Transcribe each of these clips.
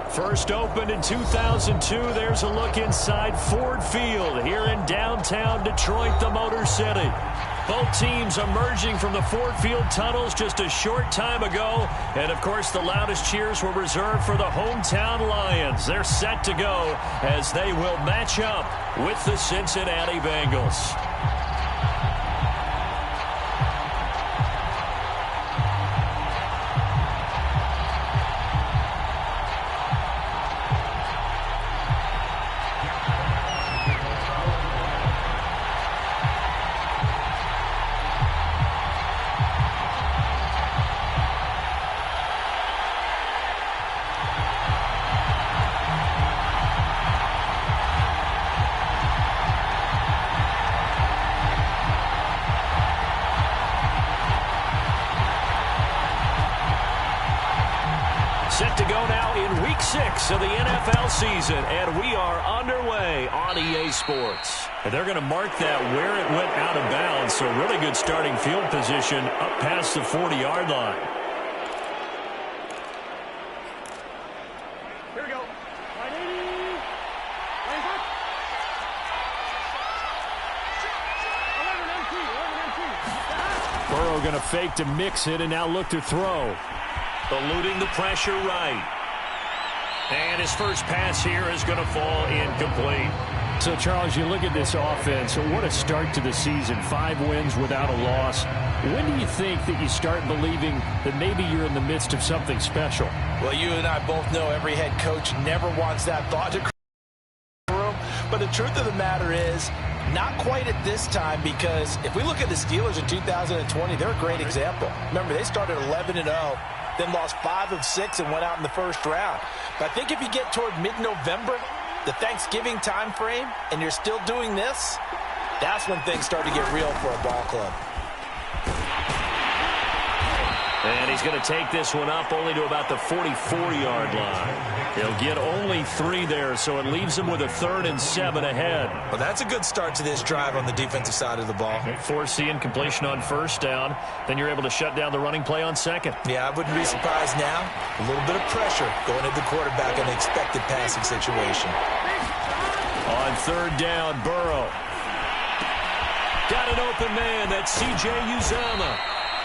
First opened in 2002, there's a look inside Ford Field here in downtown Detroit, the Motor City. Both teams emerging from the Ford Field tunnels just a short time ago. And, of course, the loudest cheers were reserved for the hometown Lions. They're set to go as they will match up with the Cincinnati Bengals. Set to go now in Week 6 of the NFL season, and we are underway on EA Sports. And they're going to mark that where it went out of bounds, so really good starting field position up past the 40-yard line. Here we go. Burrow going to fake to mix it and now look to throw. Eluding the pressure right. And his first pass here is going to fall incomplete. So, Charles, you look at this offense, what a start to the season. 5 wins without a loss. When do you think that you start believing that maybe you're in the midst of something special? Well, you and I both know every head coach never wants that thought to room. But the truth of the matter is, not quite at this time, because if we look at the Steelers in 2020, they're a great example. Remember, they started 11-0. Then lost 5 of 6 and went out in the first round. But I think if you get toward mid-November, the Thanksgiving time frame, and you're still doing this, that's when things start to get real for a ball club. And he's going to take this one up only to about the 44-yard line. He'll get only 3 there, so it leaves him with a 3rd and 7 ahead. Well, that's a good start to this drive on the defensive side of the ball. Force the incompletion on first down. Then you're able to shut down the running play on second. Yeah, I wouldn't be surprised now. A little bit of pressure going into the quarterback in an expected passing situation. On 3rd down, Burrow. Got an open man. That's C.J. Uzomah.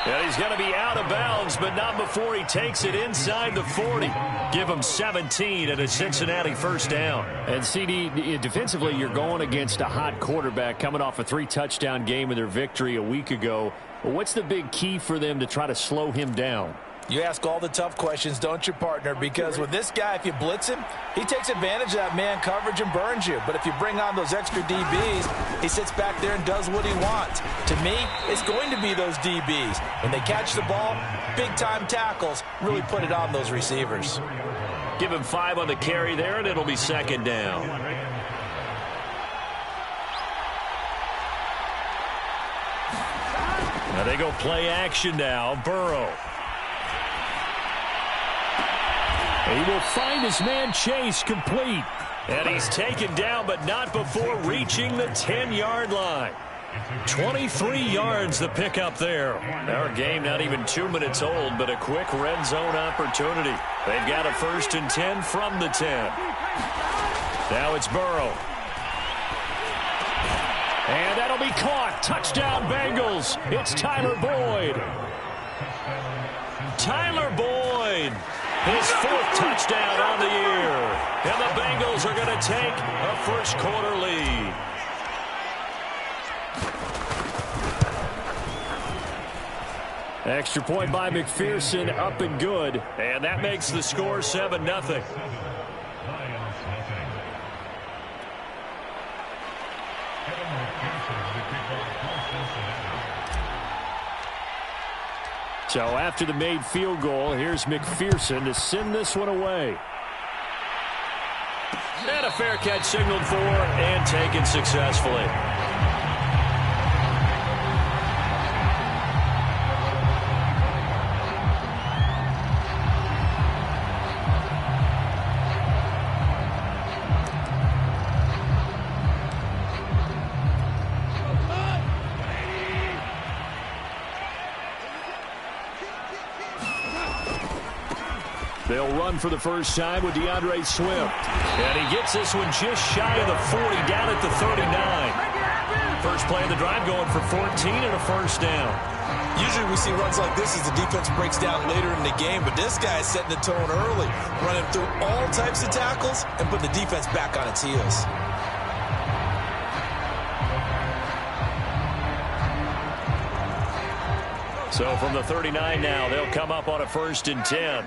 And he's going to be out of bounds, but not before he takes it inside the 40. Give him 17 and a Cincinnati first down. And, CD, defensively, you're going against a hot quarterback coming off a 3-touchdown game in their victory a week ago. What's the big key for them to try to slow him down? You ask all the tough questions, don't you, partner? Because with this guy, if you blitz him, he takes advantage of that man coverage and burns you. But if you bring on those extra DBs, he sits back there and does what he wants. To me, it's going to be those DBs. When they catch the ball, big-time tackles really put it on those receivers. Give him 5 on the carry there, and it'll be 2nd down. Now they go play action now. Burrow. He will find his man Chase complete. And he's taken down, but not before reaching the 10-yard line. 23 yards the pickup there. Our game not even 2 minutes old, but a quick red zone opportunity. They've got a 1st and 10 from the 10. Now it's Burrow. And that'll be caught. Touchdown Bengals. It's Tyler Boyd. Tyler Boyd. His 4th touchdown on the year. And the Bengals are going to take a first-quarter lead. Extra point by McPherson, up and good. And that makes the score 7-0. So after the made field goal, here's McPherson to send this one away. And a fair catch signaled for and taken successfully. They'll run for the first time with DeAndre Swift. And he gets this one just shy of the 40, down at the 39. First play of the drive going for 14 and a first down. Usually we see runs like this as the defense breaks down later in the game, but this guy is setting the tone early, running through all types of tackles and putting the defense back on its heels. So from the 39 now, they'll come up on a 1st and 10.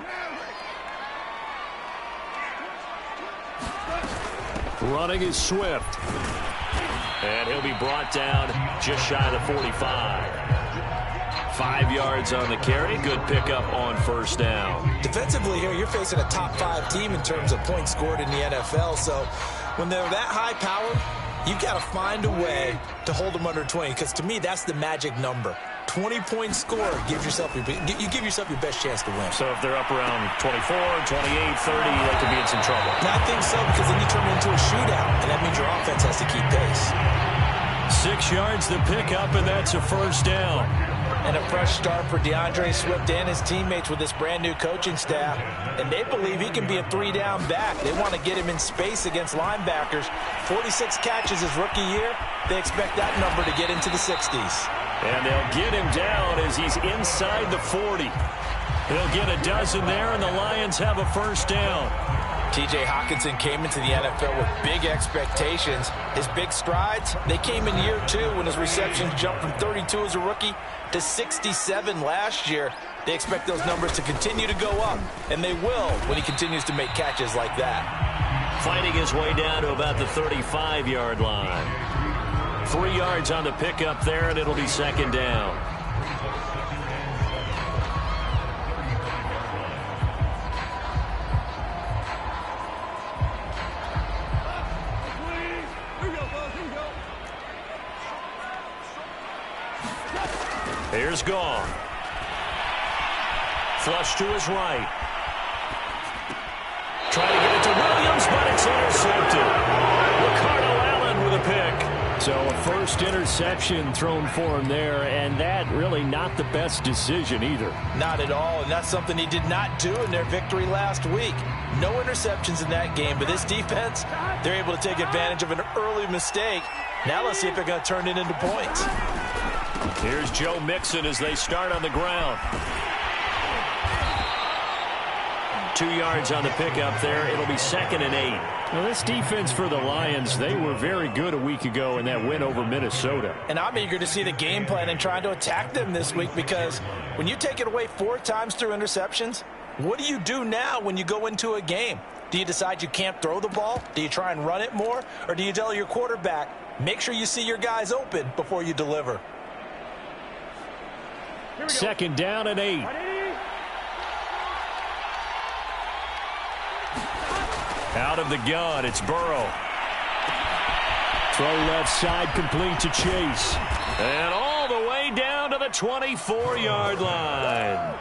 Running is Swift. And he'll be brought down just shy of the 45. 5 yards on the carry. Good pickup on first down. Defensively here, you're facing a top 5 team in terms of points scored in the NFL. So when they're that high powered, you've got to find a way to hold them under 20. Because to me, that's the magic number. 20-point score gives yourself you give yourself your best chance to win. So if they're up around 24, 28, 30, they could be in some trouble. I think so, because then you turn it into a shootout, and that means your offense has to keep pace. 6 yards the pickup, and that's a first down. And a fresh start for DeAndre Swift and his teammates with this brand-new coaching staff. And they believe he can be a 3-down back. They want to get him in space against linebackers. 46 catches his rookie year. They expect that number to get into the 60s. And they'll get him down as he's inside the 40. He'll get a dozen there, and the Lions have a first down. T.J. Hockenson came into the NFL with big expectations. His big strides, they came in year 2 when his receptions jumped from 32 as a rookie to 67 last year. They expect those numbers to continue to go up, and they will when he continues to make catches like that. Fighting his way down to about the 35-yard line. 3 yards on the pickup there, and it'll be second down. Here's Gone. Flush to his right. Trying to get it to Williams, but it's intercepted. Ricardo Allen with a pick. So a first interception thrown for him there, and that really not the best decision either. Not at all, and that's something he did not do in their victory last week. No interceptions in that game, but this defense, they're able to take advantage of an early mistake. Now let's see if they're going to turn it into points. Here's Joe Mixon as they start on the ground. 2 yards on the pickup there. It'll be 2nd and 8. Well, this defense for the Lions, they were very good a week ago in that win over Minnesota. And I'm eager to see the game plan and trying to attack them this week, because when you take it away 4 times through interceptions, what do you do now when you go into a game? Do you decide you can't throw the ball? Do you try and run it more? Or do you tell your quarterback, make sure you see your guys open before you deliver? 2nd down and 8. Out of the gun, it's Burrow. Throw left side, complete to Chase. And all the way down to the 24-yard line.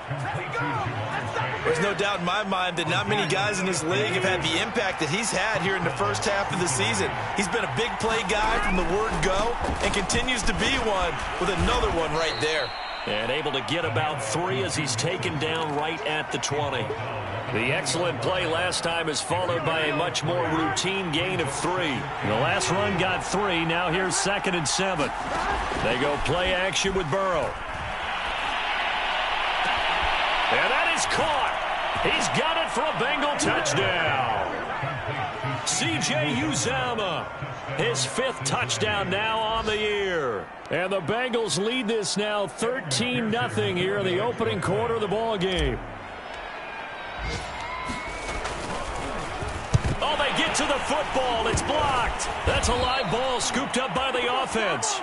There's no doubt in my mind that not many guys in this league have had the impact that he's had here in the first half of the season. He's been a big play guy from the word go and continues to be one with another one right there. And able to get about 3 as he's taken down right at the 20. The excellent play last time is followed by a much more routine gain of 3. The last run got 3. Now here's 2nd and 7. They go play action with Burrow. And that is caught. He's got it for a Bengal touchdown. C.J. Uzomah, his 5th touchdown now on the year. And the Bengals lead this now 13-0 here in the opening quarter of the ball game. Oh, they get to the football. It's blocked. That's a live ball scooped up by the offense.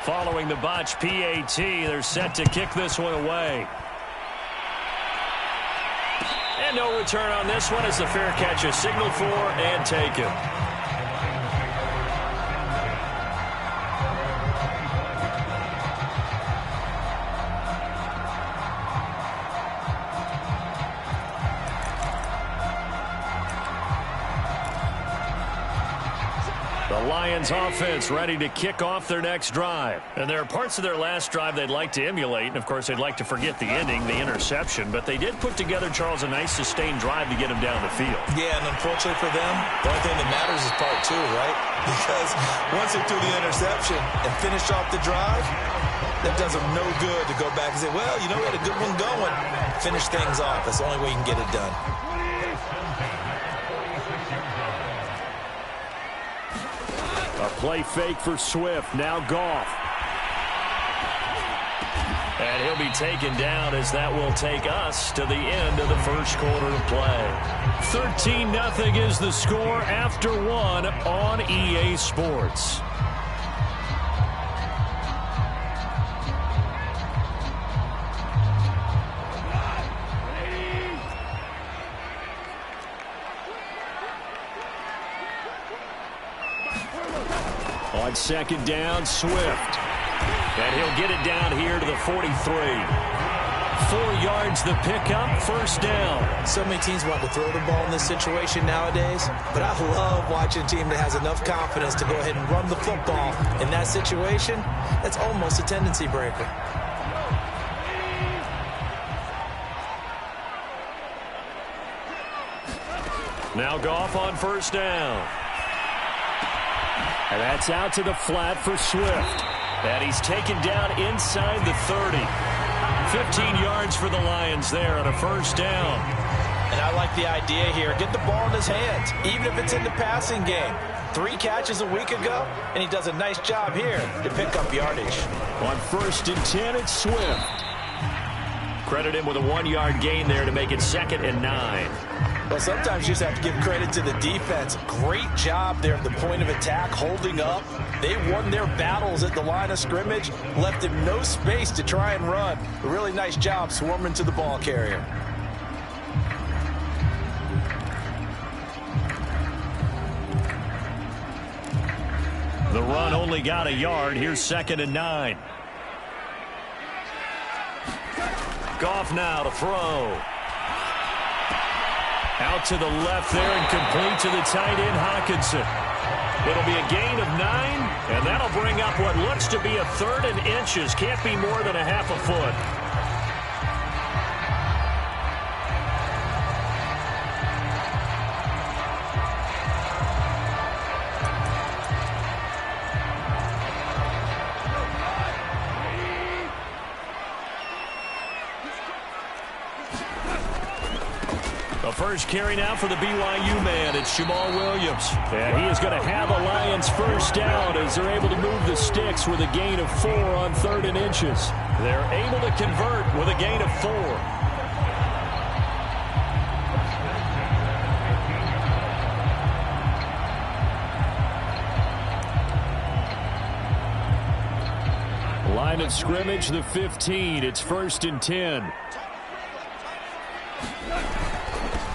Following the botch PAT, they're set to kick this one away. And no return on this one as the fair catch is signaled for and taken. The Lions offense ready to kick off their next drive. And there are parts of their last drive they'd like to emulate. And, of course, they'd like to forget the ending, the interception. But they did put together, Charles, a nice sustained drive to get him down the field. Yeah, and unfortunately for them, the only thing that matters is part two, right? Because once they threw the interception and finished off the drive, that does them no good to go back and say, well, you know, we had a good one going. Finish things off. That's the only way you can get it done. A play fake for Swift. Now Goff. And he'll be taken down as that will take us to the end of the first quarter of play. 13-0 is the score after one on EA Sports. On second down, Swift. And he'll get it down here to the 43. 4 yards the pickup, first down. So many teams want to throw the ball in this situation nowadays, but I love watching a team that has enough confidence to go ahead and run the football in that situation. That's almost a tendency breaker. Now Goff on first down. And that's out to the flat for Swift. And he's taken down inside the 30. 15 yards for the Lions there on a first down. And I like the idea here. Get the ball in his hands, even if it's in the passing game. 3 catches a week ago, and he does a nice job here to pick up yardage. On 1st and 10, it's Swift. Credit him with a 1-yard gain there to make it 2nd and 9. Well, sometimes you just have to give credit to the defense. Great job there at the point of attack, holding up. They won their battles at the line of scrimmage, left him no space to try and run. A really nice job swarming to the ball carrier. The run only got a yard. Here's 2nd and 9. Goff now to throw. Out to the left there and complete to the tight end, Hockenson. It'll be a gain of 9, and that'll bring up what looks to be a 3rd and inches. Can't be more than a half a foot. First carry now for the BYU man. It's Jamal Williams. And he is going to have a Lions first down as they're able to move the sticks with a gain of 4 on 3rd and inches. They're able to convert with a gain of 4. Line of scrimmage, the 15. It's 1st and 10.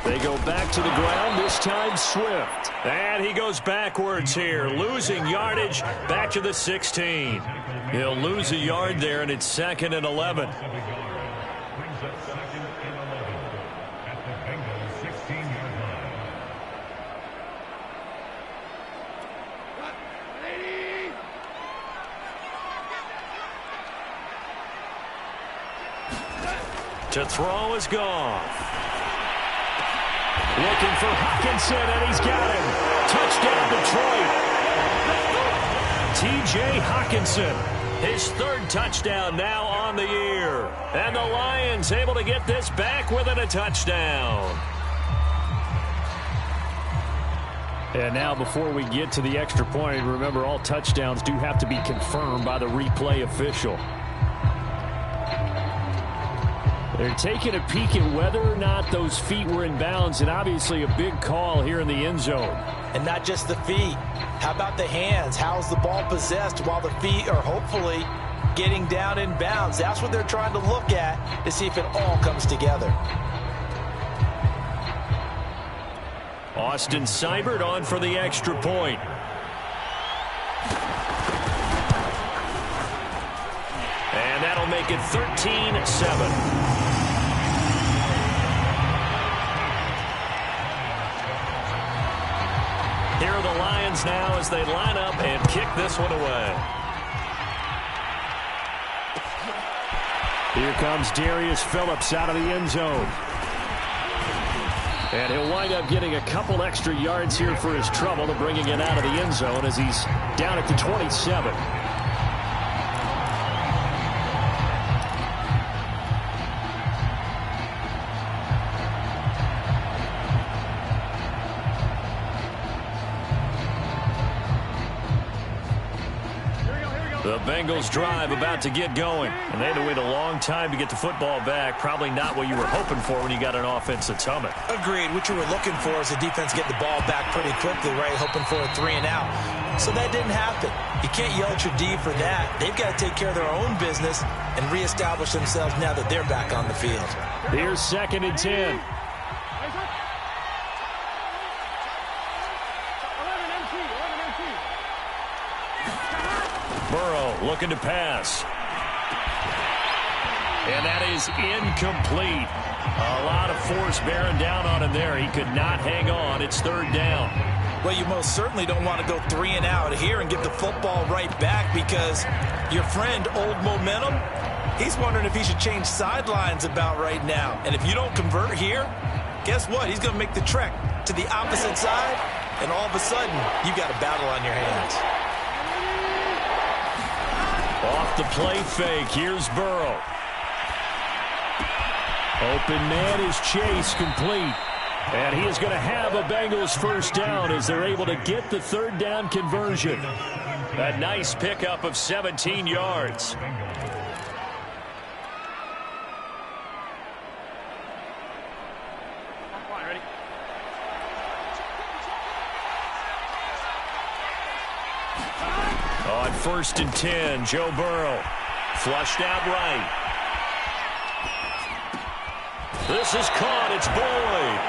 They go back to the ground, this time Swift. And he goes backwards here, losing yardage back to the 16. He'll lose a yard there, and it's 2nd and 11. To throw is Goff. Looking for Hockenson, and he's got him. Touchdown, Detroit. T.J. Hockenson, his 3rd touchdown now on the year. And the Lions able to get this back within a touchdown. And now before we get to the extra point, remember all touchdowns do have to be confirmed by the replay official. They're taking a peek at whether or not those feet were in bounds, and obviously a big call here in the end zone. And not just the feet. How about the hands? How's the ball possessed while the feet are hopefully getting down in bounds? That's what they're trying to look at to see if it all comes together. Austin Seibert on for the extra point. And that'll make it 13-7. Here are the Lions now as they line up and kick this one away. Here comes Darius Phillips out of the end zone. And he'll wind up getting a couple extra yards here for his trouble to bringing it out of the end zone as he's down at the 27. The Bengals drive about to get going, and they had to wait a long time to get the football back. Probably not what you were hoping for when you got an offense that's humming. Agreed. What you were looking for is the defense get the ball back pretty quickly, right? Hoping for a 3-and-out. So that didn't happen. You can't yell at your D for that. They've got to take care of their own business and reestablish themselves now that they're back on the field. Here's 2nd and 10. Burrow looking to pass. And that is incomplete. A lot of force bearing down on him there. He could not hang on. It's 3rd down. Well, you most certainly don't want to go 3-and-out here and give the football right back because your friend, Old Momentum, he's wondering if he should change sidelines about right now. And if you don't convert here, guess what? He's going to make the trek to the opposite side, and all of a sudden, you've got a battle on your hands. Off the play fake, here's Burrow. Open man is Chase, complete. And he is going to have a Bengals 1st down as they're able to get the 3rd down conversion. A nice pickup of 17 yards. On 1st and 10, Joe Burrow. Flushed out right. This is caught. It's Boyd.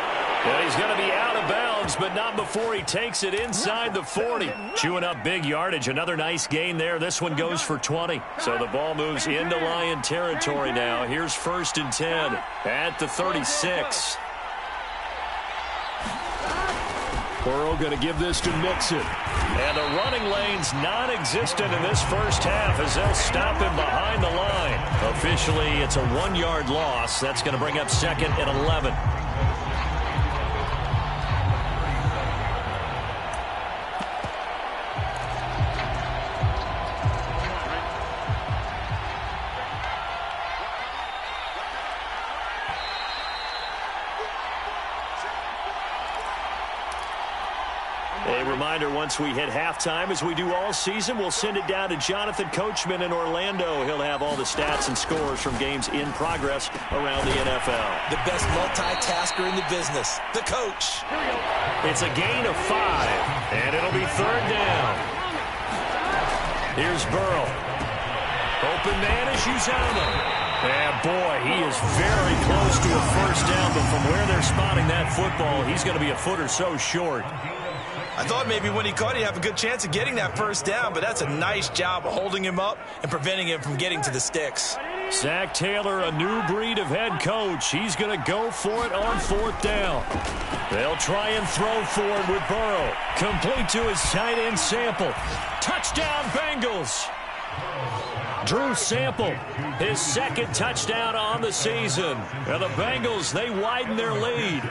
And he's going to be out of bounds, but not before he takes it inside the 40. Chewing up big yardage. Another nice gain there. This one goes for 20. So the ball moves into Lion territory now. Here's 1st and 10 at the 36. Burrow going to give this to Mixon. And the running lane's non-existent in this first half as they'll stop him behind the line. Officially, it's a 1-yard loss. That's going to bring up 2nd and 11. Once we hit halftime, as we do all season, we'll send it down to Jonathan Coachman in Orlando. He'll have all the stats and scores from games in progress around the NFL. The best multitasker in the business, the coach. It's a gain of 5, and it'll be 3rd down. Here's Burrow. Open man is Uzomah. And boy, he is very close to a 1st down, but from where they're spotting that football, he's going to be a foot or so short. I thought maybe when he caught, he'd have a good chance of getting that 1st down, but that's a nice job of holding him up and preventing him from getting to the sticks. Zach Taylor, a new breed of head coach. He's going to go for it on 4th down. They'll try and throw forward with Burrow. Complete to his tight end Sample. Touchdown, Bengals. Drew Sample, his 2nd touchdown on the season. And the Bengals, they widen their lead.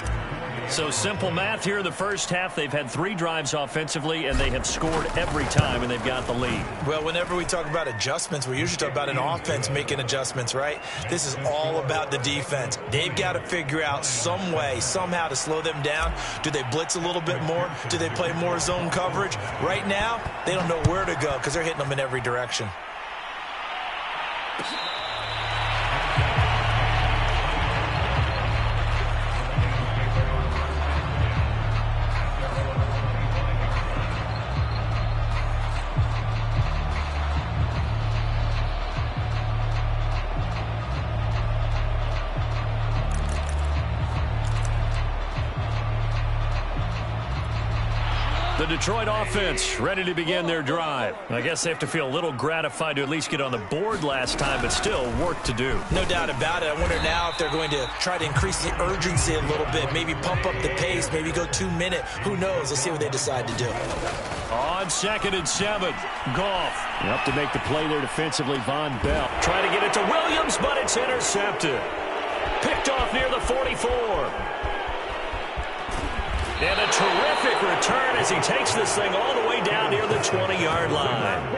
So simple math here in the first half. They've had 3 drives offensively, and they have scored every time, and they've got the lead. Well, whenever we talk about adjustments, we usually talk about an offense making adjustments, right? This is all about the defense. They've got to figure out some way, somehow to slow them down. Do they blitz a little bit more? Do they play more zone coverage? Right now, they don't know where to go because they're hitting them in every direction. The Detroit offense ready to begin their drive. I guess they have to feel a little gratified to at least get on the board last time, but still work to do. No doubt about it. I wonder now if they're going to try to increase the urgency a little bit, maybe pump up the pace, maybe go 2-minute. Who knows? Let's see what they decide to do. On 2nd and 7, Goff. Up to make the play there defensively, Von Bell. Trying to get it to Williams, but it's intercepted. Picked off near the 44. And a terrific return as he takes this thing all the way down near the 20-yard line.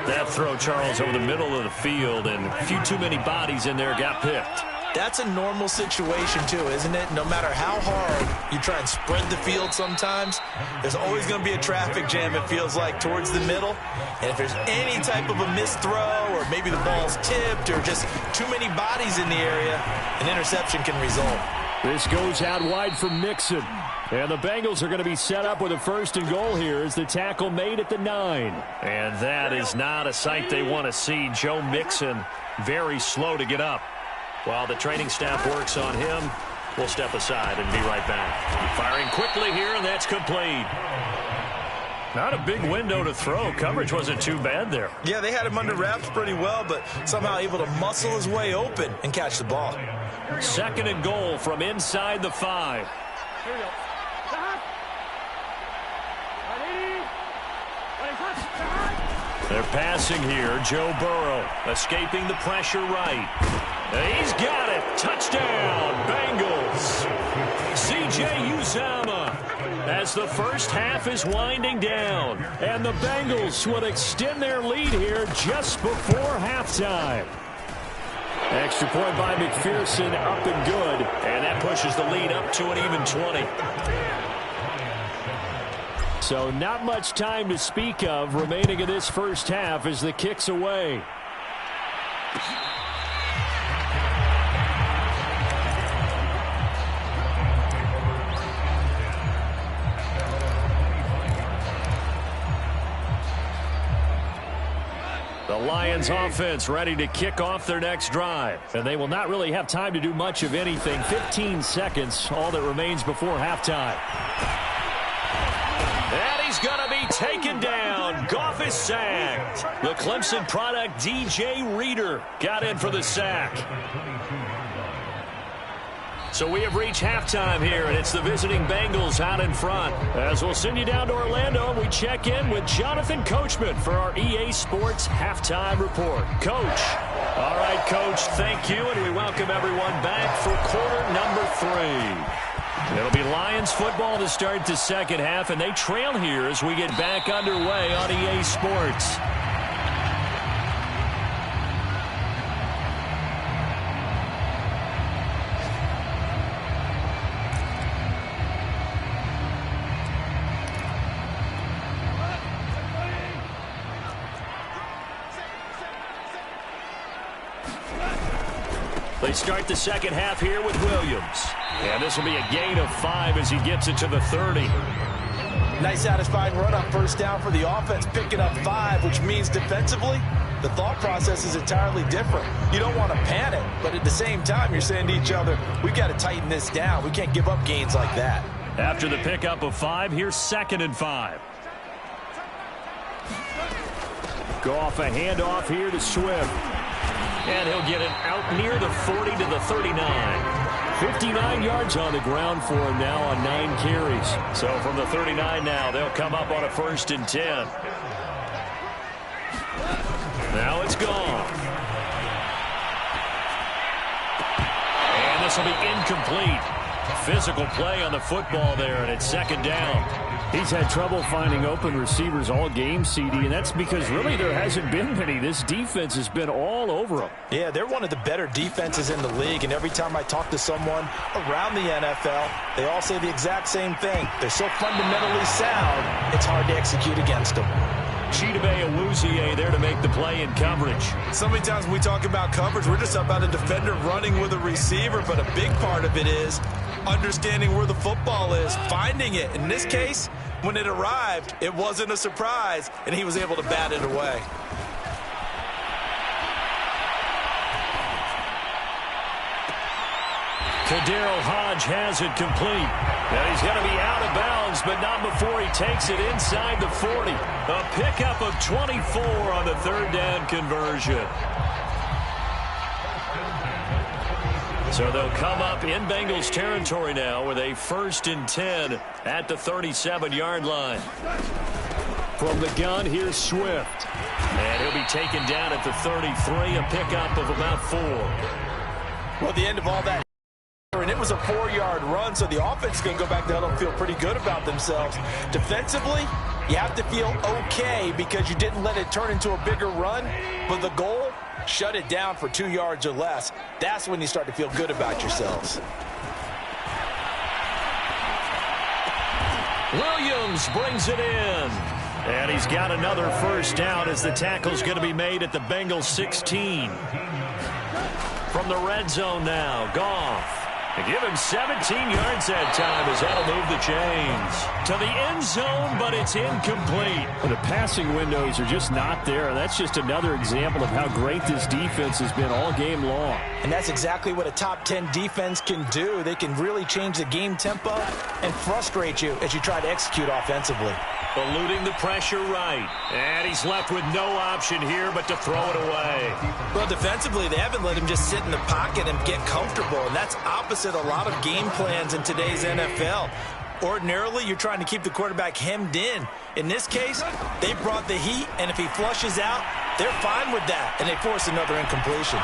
That throw, Charles, over the middle of the field, and a few too many bodies in there got picked. That's a normal situation, too, isn't it? No matter how hard you try and spread the field sometimes, there's always going to be a traffic jam, it feels like, towards the middle. And if there's any type of a missed throw or maybe the ball's tipped or just too many bodies in the area, an interception can result. This goes out wide for Mixon. And the Bengals are going to be set up with a 1st and goal here as the tackle made at the 9. And that is not a sight they want to see. Joe Mixon very slow to get up. While the training staff works on him, we'll step aside and be right back. Firing quickly here, and that's complete. Not a big window to throw. Coverage wasn't too bad there. Yeah, they had him under wraps pretty well, but somehow able to muscle his way open and catch the ball. 2nd and goal from inside the 5. Here we go. They're passing here. Joe Burrow escaping the pressure right. And he's got it. Touchdown, Bengals. C.J. Uzomah as the first half is winding down. And the Bengals will extend their lead here just before halftime. Extra point by McPherson, up and good. And that pushes the lead up to an even 20. So not much time to speak of remaining in this first half as the kick's away. The Lions offense ready to kick off their next drive. And they will not really have time to do much of anything. 15 seconds, all that remains before halftime. And he's going to be taken down. Goff is sacked. The Clemson product, DJ Reader, got in for the sack. So we have reached halftime here, and it's the visiting Bengals out in front. As we'll send you down to Orlando, and we check in with Jonathan Coachman for our EA Sports Halftime Report. Coach. All right, Coach, thank you, and we welcome everyone back for quarter number 3. It'll be Lions football to start the second half, and they trail here as we get back underway on EA Sports. They start the second half here with Williams. And this will be a gain of 5 as he gets it to the 30. Nice satisfying run on first down for the offense, picking up 5, which means defensively, the thought process is entirely different. You don't want to panic, but at the same time, you're saying to each other, we've got to tighten this down. We can't give up gains like that. After the pickup of 5, here's 2nd and 5. Goff a handoff here to Swift. And he'll get it out near the 40 to the 39. 59 yards on the ground for him now on 9 carries. So from the 39 now, they'll come up on a 1st and 10. Now it's gone. And this will be incomplete. Physical play on the football there, and it's 2nd down. He's had trouble finding open receivers all game, CD, and that's because really there hasn't been many. This defense has been all over them. Yeah, they're one of the better defenses in the league, and every time I talk to someone around the NFL, they all say the exact same thing. They're so fundamentally sound, it's hard to execute against them. Chidobe Awuzie there to make the play in coverage. So many times when we talk about coverage, we're just about a defender running with a receiver, but a big part of it is understanding where the football is, finding it. In this case, when it arrived, it wasn't a surprise, and he was able to bat it away. Daryl Hodge has it complete. And he's going to be out of bounds, but not before he takes it inside the 40. A pickup of 24 on the third down conversion. So they'll come up in Bengals territory now with a 1st and 10 at the 37-yard line. From the gun, here's Swift. And he'll be taken down at the 33, a pickup of about 4. Well, at the end of all that, and it was a 4-yard run, so the offense is going to go back down and feel pretty good about themselves. Defensively, you have to feel okay because you didn't let it turn into a bigger run, but the goal, shut it down for 2 yards or less. That's when you start to feel good about yourselves. Williams brings it in. And he's got another first down as the tackle's going to be made at the Bengals 16. From the red zone now, Goff. They give him 17 yards that time as that'll move the chains. To the end zone, but it's incomplete. The passing windows are just not there. That's just another example of how great this defense has been all game long. And that's exactly what a top 10 defense can do. They can really change the game tempo and frustrate you as you try to execute offensively. Eluding the pressure right. And he's left with no option here but to throw it away. Well, defensively, they haven't let him just sit in the pocket and get comfortable. And that's opposite a lot of game plans in today's NFL. Ordinarily, you're trying to keep the quarterback hemmed in. In this case, they brought the heat, and if he flushes out, they're fine with that. And they force another incompletion.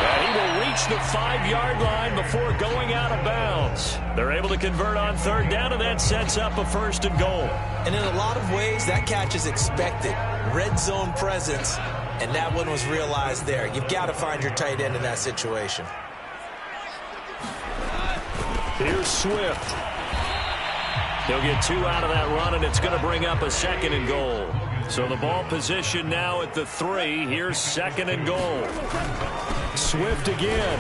And he will reach the 5-yard line before going out of bounds. They're able to convert on third down, and that sets up a 1st and goal. And in a lot of ways, that catch is expected. Red zone presence, and that one was realized there. You've got to find your tight end in that situation. Here's Swift. He'll get 2 out of that run, and it's going to bring up a 2nd and goal. So the ball position now at the 3. Here's 2nd and goal. Swift again.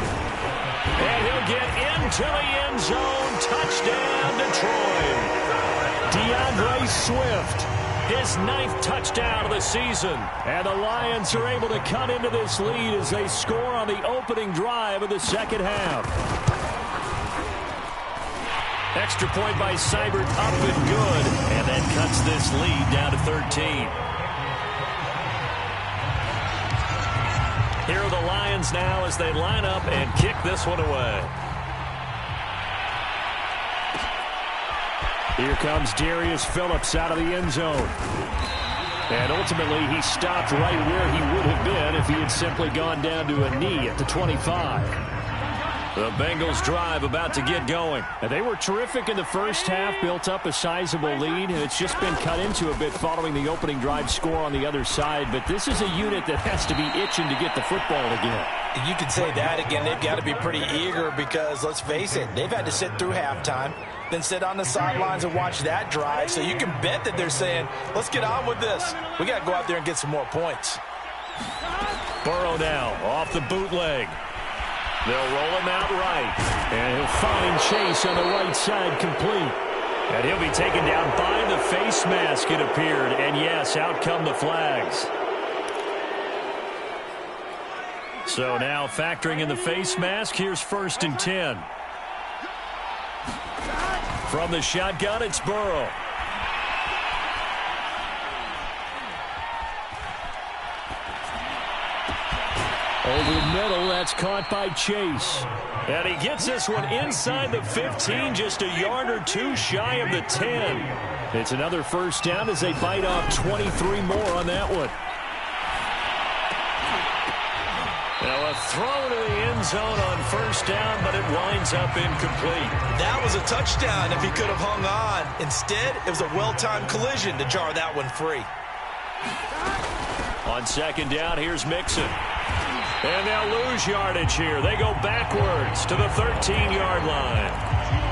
And he'll get into the end zone. Touchdown, Detroit. DeAndre Swift, his 9th touchdown of the season. And the Lions are able to cut into this lead as they score on the opening drive of the second half. Extra point by Seibert, up and good. And that cuts this lead down to 13. Here are the Lions now as they line up and kick this one away. Here comes Darius Phillips out of the end zone. And ultimately, he stopped right where he would have been if he had simply gone down to a knee at the 25. The Bengals drive about to get going. And they were terrific in the first half, built up a sizable lead, and it's just been cut into a bit following the opening drive score on the other side. But this is a unit that has to be itching to get the football again. You could say that again. They've got to be pretty eager because, let's face it, they've had to sit through halftime, then sit on the sidelines and watch that drive. So you can bet that they're saying, let's get on with this. We got to go out there and get some more points. Burrow now off the bootleg. They'll roll him out right. And he'll find Chase on the right side complete. And he'll be taken down by the face mask, it appeared. And yes, out come the flags. So now factoring in the face mask, here's 1st and 10. From the shotgun, it's Burrow. Over the middle, that's caught by Chase. And he gets this one inside the 15, just a yard or 2 shy of the 10. It's another first down as they bite off 23 more on that one. Now a throw to the end zone on first down, but it winds up incomplete. That was a touchdown if he could have hung on. Instead, it was a well-timed collision to jar that one free. On second down, here's Mixon. And they'll lose yardage here. They go backwards to the 13-yard line.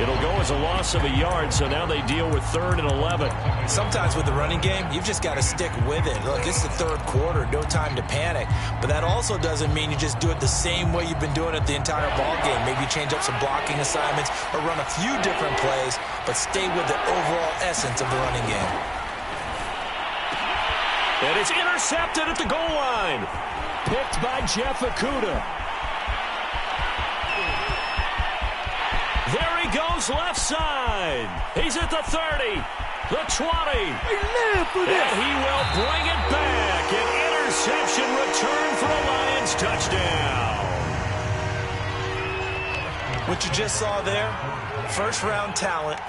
It'll go as a loss of a yard, so now they deal with 3rd and 11. Sometimes with the running game, you've just got to stick with it. Look, it's the third quarter, no time to panic. But that also doesn't mean you just do it the same way you've been doing it the entire ball game. Maybe change up some blocking assignments or run a few different plays, but stay with the overall essence of the running game. And it's intercepted at the goal line. Picked by Jeff Okudah. goes left side. He's at the 30, the 20. And he will bring it back. An interception return for a Lions touchdown. What you just saw there, first-round talent,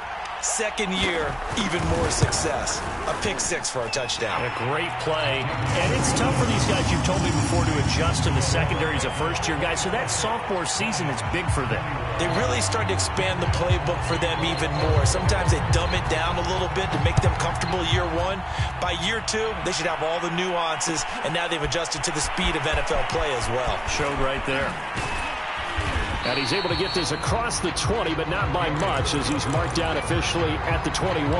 second year, even more success. A pick six for a touchdown. A great play. And it's tough for these guys, you've told me before, to adjust to the secondary as a first-year guy. So that sophomore season is big for them. They really started to expand the playbook for them even more. Sometimes they dumb it down a little bit to make them comfortable year one. By year two, they should have all the nuances, and now they've adjusted to the speed of NFL play as well. Showed right there. And he's able to get this across the 20, but not by much, as he's marked down officially at the 21.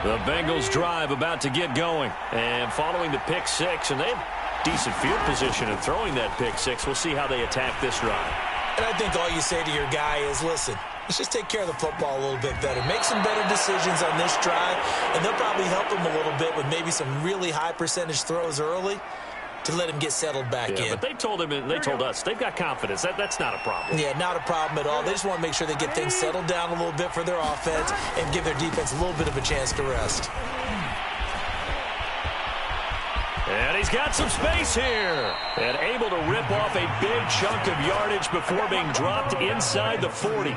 The Bengals drive about to get going. And following the pick six, and they have decent field position in throwing that pick six. We'll see how they attack this drive. And I think all you say to your guy is, listen, let's just take care of the football a little bit better. Make some better decisions on this drive, and they'll probably help him a little bit with maybe some really high percentage throws early to let him get settled back in. But they told him, and they told us, they've got confidence. That's not a problem. Yeah, not a problem at all. They just want to make sure they get things settled down a little bit for their offense and give their defense a little bit of a chance to rest. And he's got some space here. And able to rip off a big chunk of yardage before being dropped inside the 40.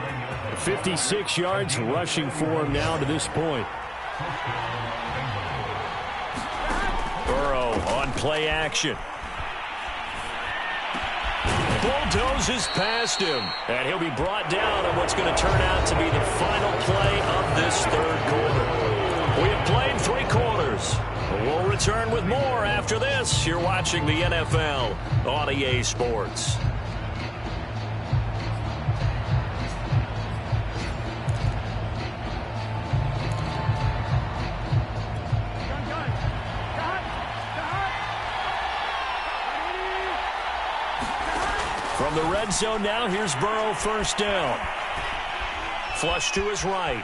56 yards rushing for him now to this point. Burrow on play action. Bulldozes past him. And he'll be brought down on what's going to turn out to be the final play of this third quarter. We have played 3 quarters. We'll return with more after this. You're watching the NFL on EA Sports. From the red zone now, here's Burrow, first down. Flush to his right.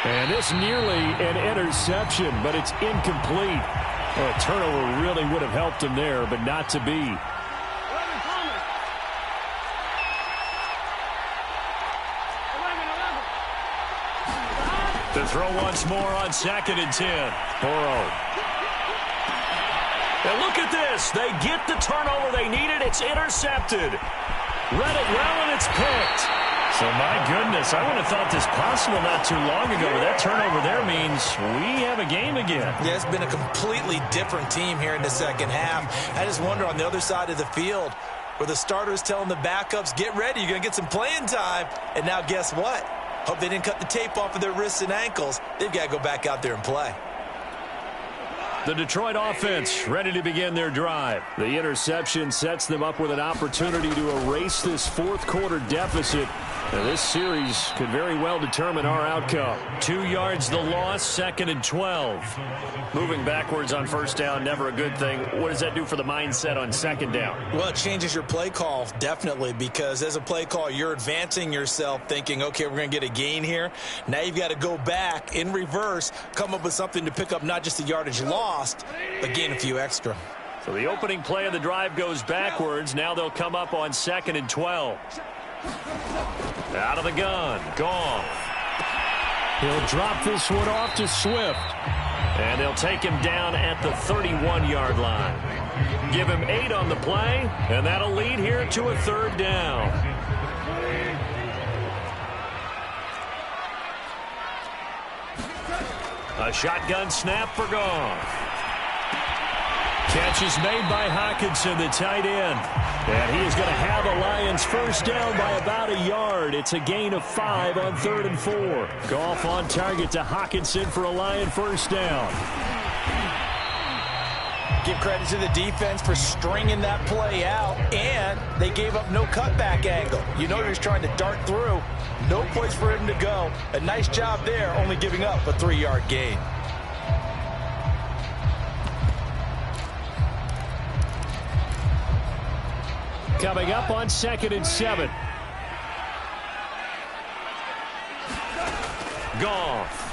And this nearly an interception, but it's incomplete. Well, a turnover really would have helped him there, but not to be. To throw once more on 2nd and 10. Burrow. And look at this. They get the turnover they needed. It's intercepted. Read it well, and it's picked. So, my goodness, I would have thought this possible not too long ago, but that turnover there means we have a game again. Yeah, it's been a completely different team here in the second half. I just wonder on the other side of the field where the starters telling the backups, get ready, you're going to get some playing time. And now guess what? Hope they didn't cut the tape off of their wrists and ankles. They've got to go back out there and play. The Detroit offense ready to begin their drive. The interception sets them up with an opportunity to erase this fourth quarter deficit. Now, this series could very well determine our outcome. 2 yards the loss, 2nd and 12. Moving backwards on first down, never a good thing. What does that do for the mindset on 2nd down? Well, it changes your play call, definitely, because as a play call, you're advancing yourself thinking, okay, we're going to get a gain here. Now you've got to go back in reverse, come up with something to pick up not just the yardage lost, but gain a few extra. So the opening play of the drive goes backwards. Now they'll come up on 2nd and 12. Out of the gun, Goff. He'll drop this one off to Swift. And they'll take him down at the 31-yard line. Give him 8 on the play, and that'll lead here to a 3rd down. A shotgun snap for Goff. Catch is made by Hockenson, the tight end. And he is going to have a Lions first down by about a yard. It's a gain of 5 on 3rd and 4. Goff on target to Hockenson for a Lion first down. Give credit to the defense for stringing that play out, and they gave up no cutback angle. You know he was trying to dart through. No place for him to go. A nice job there, only giving up a 3-yard gain. Coming up on 2nd and 7. Goff.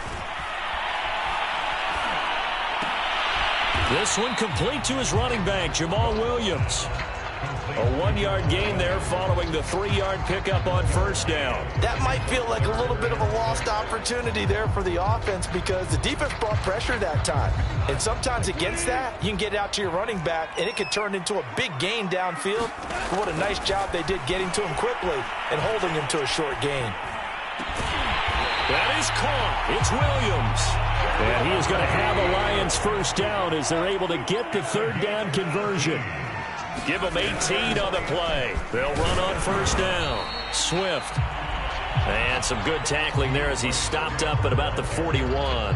This one complete to his running back, Jamal Williams. A 1-yard gain there following the 3-yard pickup on first down. That might feel like a little bit of a lost opportunity there for the offense because the defense brought pressure that time. And sometimes against that, you can get out to your running back, and it could turn into a big gain downfield. But what a nice job they did getting to him quickly and holding him to a short gain. That is caught. It's Williams. And he is going to have a Lions first down as they're able to get the third down conversion. Give them 18 on the play. They'll run on first down. Swift. And some good tackling there as he stopped up at about the 41.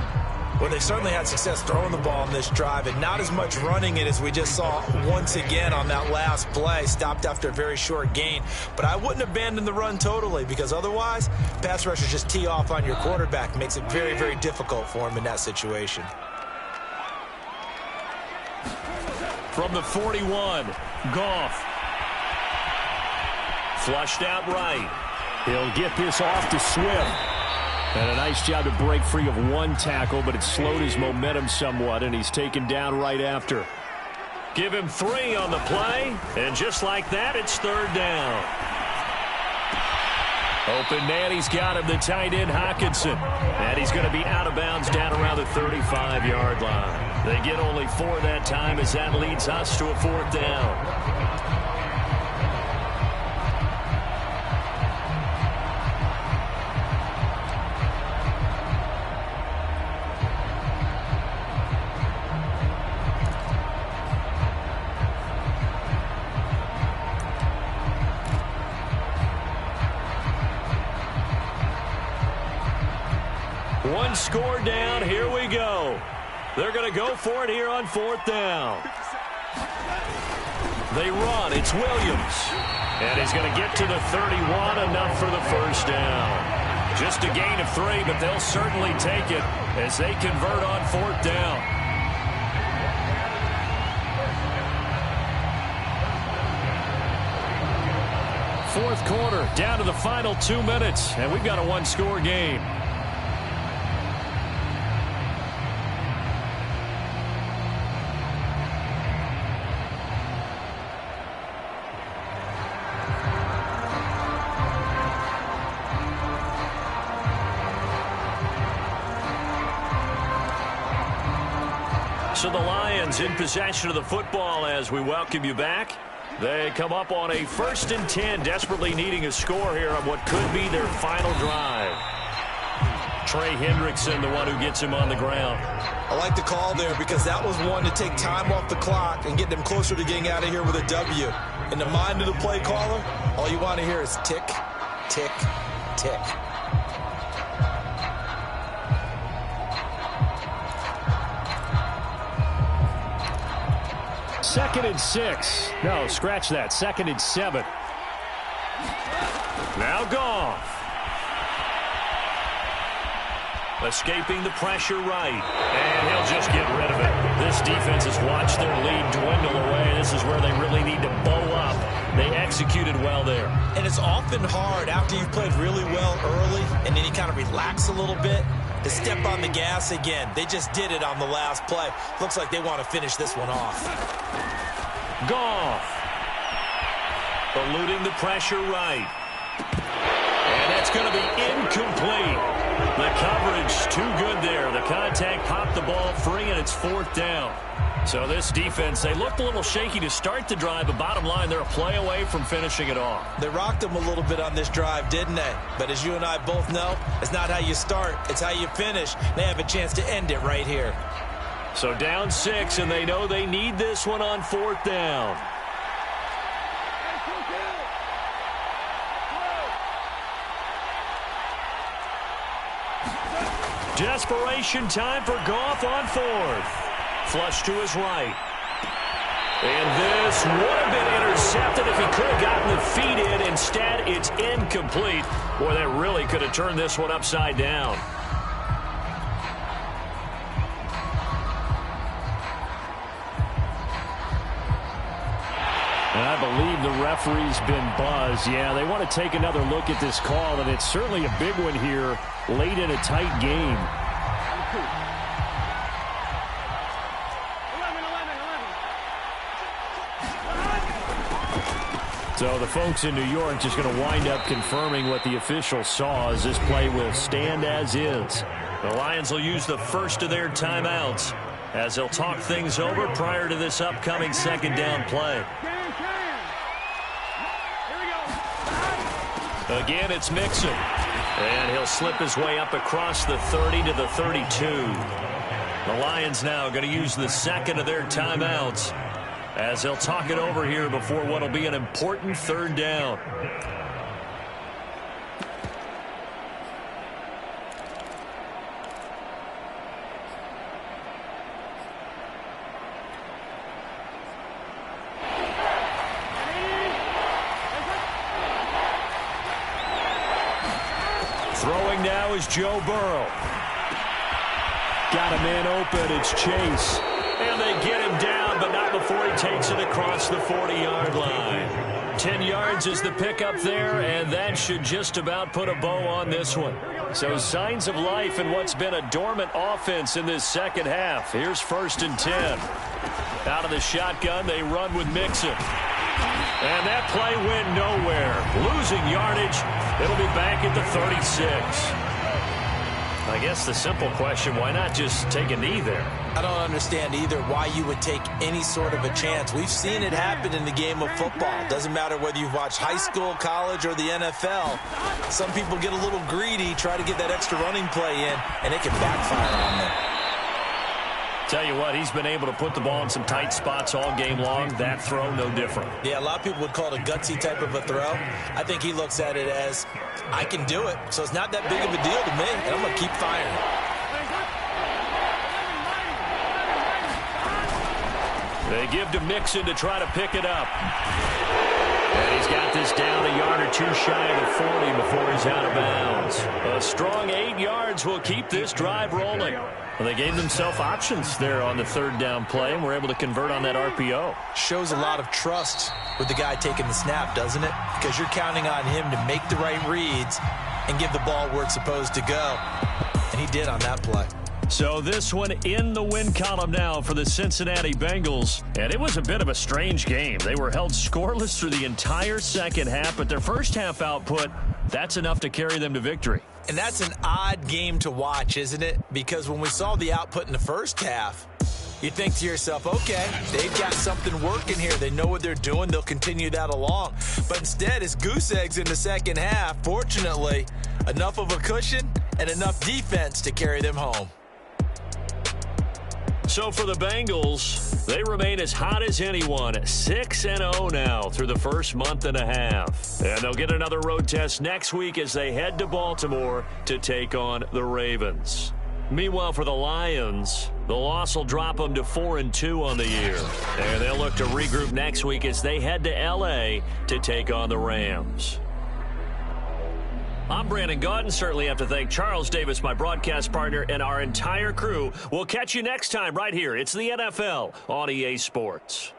Well, they certainly had success throwing the ball in this drive and not as much running it as we just saw once again on that last play. Stopped after a very short gain. But I wouldn't abandon the run totally because otherwise, pass rushers just tee off on your quarterback. Makes it very, very difficult for him in that situation. From the 41, Goff. Flushed out right. He'll get this off to Swift. And a nice job to break free of one tackle, but it slowed his momentum somewhat, and he's taken down right after. Give him 3 on the play, and just like that, it's third down. Open man, he's got him, the tight end, Hockenson. And he's going to be out of bounds down around the 35-yard line. They get only 4 that time as that leads us to a fourth down. One score down. Here we go. They're going to go for it here on fourth down. They run. It's Williams. And he's going to get to the 31. Enough for the first down. Just a gain of 3, but they'll certainly take it as they convert on fourth down. Fourth quarter, down to the final 2 minutes, and we've got a one-score game. So the Lions in possession of the football as we welcome you back. They come up on a 1st and 10, desperately needing a score here on what could be their final drive. Trey Hendrickson, the one who gets him on the ground. I like the call there because that was one to take time off the clock and get them closer to getting out of here with a W. In the mind of the play caller, all you want to hear is tick, tick, tick. Second and 6. No, scratch that. 2nd and 7. Now Goff. Escaping the pressure right. And he'll just get rid of it. This defense has watched their lead dwindle away. This is where they really need to bow up. They executed well there. And it's often hard after you've played really well early and then you kind of relax a little bit to step on the gas again. They just did it on the last play. Looks like they want to finish this one off. Goff. Eluding the pressure right. And that's going to be incomplete. The coverage too good there. The contact popped the ball free, and it's fourth down. So this defense, they looked a little shaky to start the drive, but bottom line, they're a play away from finishing it off. They rocked them a little bit on this drive, didn't they? But as you and I both know, it's not how you start, it's how you finish. They have a chance to end it right here. So down 6, and they know they need this one on fourth down. Desperation time for Goff on fourth. Flush to his right. And this would have been intercepted if he could have gotten the feet in. Instead, it's incomplete. Boy, that really could have turned this one upside down. And I believe the referee's been buzzed. Yeah, they want to take another look at this call, and it's certainly a big one here late in a tight game. So the folks in New York just going to wind up confirming what the official saw, as this play will stand as is. The Lions will use the first of their timeouts as they'll talk things over prior to this upcoming second down play. Again, it's Mixon. And he'll slip his way up across the 30 to the 32. The Lions now going to use the second of their timeouts as they'll talk it over here before what will be an important third down. Throwing now is Joe Burrow. Got a man open. It's Chase. And they get him down, but not before he takes it across the 40-yard line. 10 yards is the pickup there, and that should just about put a bow on this one. So signs of life in what's been a dormant offense in this second half. Here's 1st and 10. Out of the shotgun, they run with Mixon. And that play went nowhere. Losing yardage. It'll be back at the 36. I guess the simple question, why not just take a knee there? I don't understand either why you would take any sort of a chance. We've seen it happen in the game of football. Doesn't matter whether you've watched high school, college, or the NFL. Some people get a little greedy, try to get that extra running play in, and it can backfire on them. Tell you what, he's been able to put the ball in some tight spots all game long. That throw, no different. Yeah, a lot of people would call it a gutsy type of a throw. I think he looks at it as, I can do it, so it's not that big of a deal to me, and I'm going to keep firing. They give to Mixon to try to pick it up. And he's got this down a yard or two shy of the 40 before he's out of bounds. A strong 8 yards will keep this drive rolling. Well, they gave themselves options there on the third down play, and were able to convert on that RPO. Shows a lot of trust with the guy taking the snap, doesn't it? Because you're counting on him to make the right reads and give the ball where it's supposed to go. And he did on that play. So this one in the win column now for the Cincinnati Bengals. And it was a bit of a strange game. They were held scoreless through the entire second half, but their first half output, that's enough to carry them to victory. And that's an odd game to watch, isn't it? Because when we saw the output in the first half, you think to yourself, okay, they've got something working here. They know what they're doing. They'll continue that along. But instead, it's goose eggs in the second half. Fortunately, enough of a cushion and enough defense to carry them home. So for the Bengals, they remain as hot as anyone, 6-0 now through the first month and a half. And they'll get another road test next week as they head to Baltimore to take on the Ravens. Meanwhile, for the Lions, the loss will drop them to 4-2 on the year. And they'll look to regroup next week as they head to L.A. to take on the Rams. I'm Brandon Gaudin. Certainly have to thank Charles Davis, my broadcast partner, and our entire crew. We'll catch you next time right here. It's the NFL on EA Sports.